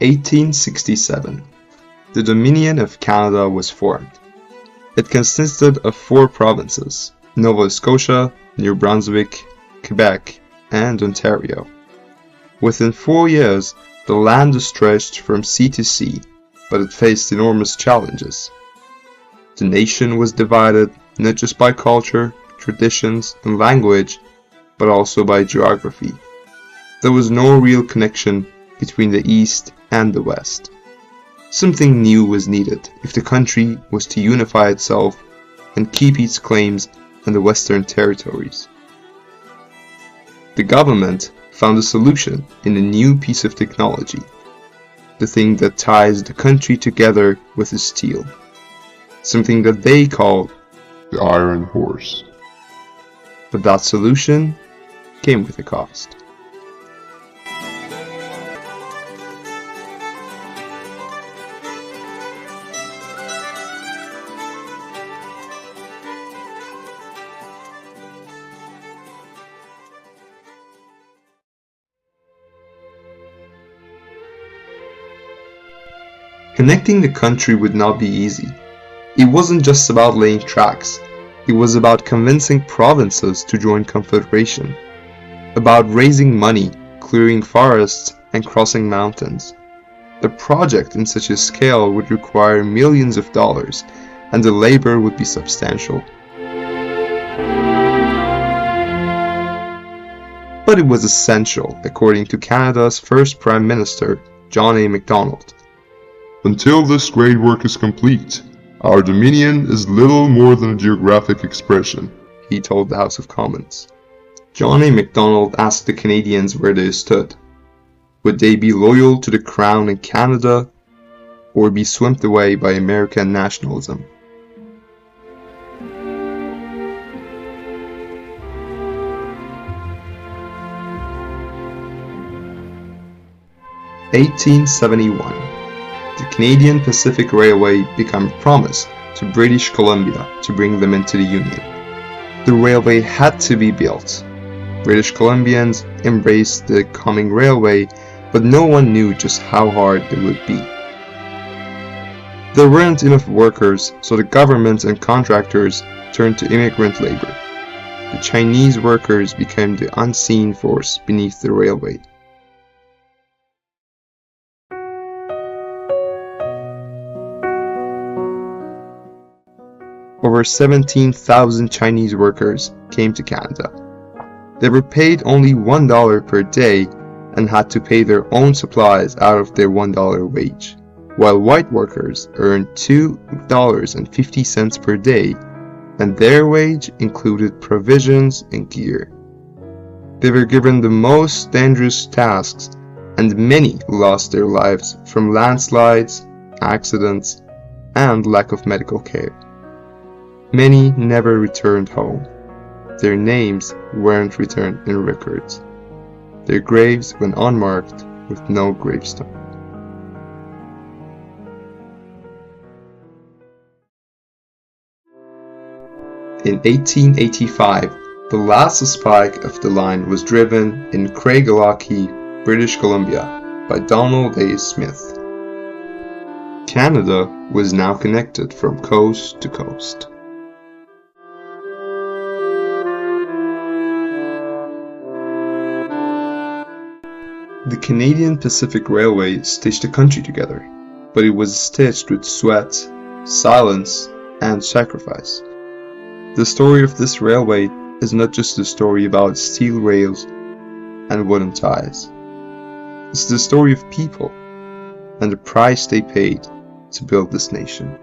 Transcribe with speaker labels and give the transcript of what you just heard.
Speaker 1: 1867. The Dominion of Canada was formed. It consisted of 4 provinces: Nova Scotia, New Brunswick, Quebec, and Ontario. Within 4 years, the land stretched from sea to sea, but it faced enormous challenges. The nation was divided not just by culture, traditions, and language, but also by geography. There was no real connection between the East and the West. Something new was needed if the country was to unify itself and keep its claims on the Western territories. The government found a solution in a new piece of technology, the thing that ties the country together with a steel, something that they called
Speaker 2: the Iron Horse.
Speaker 1: But that solution came with a cost. Connecting the country would not be easy. It wasn't just about laying tracks. It was about convincing provinces to join confederation, about raising money, clearing forests, and crossing mountains. The project in such a scale would require millions of dollars, and the labor would be substantial. But it was essential, according to Canada's first Prime Minister, John A. Macdonald.
Speaker 2: Until this great work is complete, our Dominion is little more than a geographic expression,
Speaker 1: he told the House of Commons. John A. Macdonald asked the Canadians where they stood. Would they be loyal to the Crown in Canada, or be swept away by American nationalism? (1871). The Canadian Pacific Railway became a promise to British Columbia to bring them into the Union. The railway had to be built. British Columbians embraced the coming railway, but no one knew just how hard it would be. There weren't enough workers, so the government and contractors turned to immigrant labor. The Chinese workers became the unseen force beneath the railway. Over 17,000 Chinese workers came to Canada. They were paid only $1 per day and had to pay their own supplies out of their $1 wage, while white workers earned $2.50 per day, and their wage included provisions and gear. They were given the most dangerous tasks, and many lost their lives from landslides, accidents, and lack of medical care. Many never returned home. Their names weren't returned in records. Their graves went unmarked with no gravestone. In 1885, the last spike of the line was driven in Craigelachie, British Columbia, by Donald A. Smith. Canada was now connected from coast to coast. The Canadian Pacific Railway stitched the country together, but it was stitched with sweat, silence, and sacrifice. The story of this railway is not just a story about steel rails and wooden ties. It's the story of people and the price they paid to build this nation.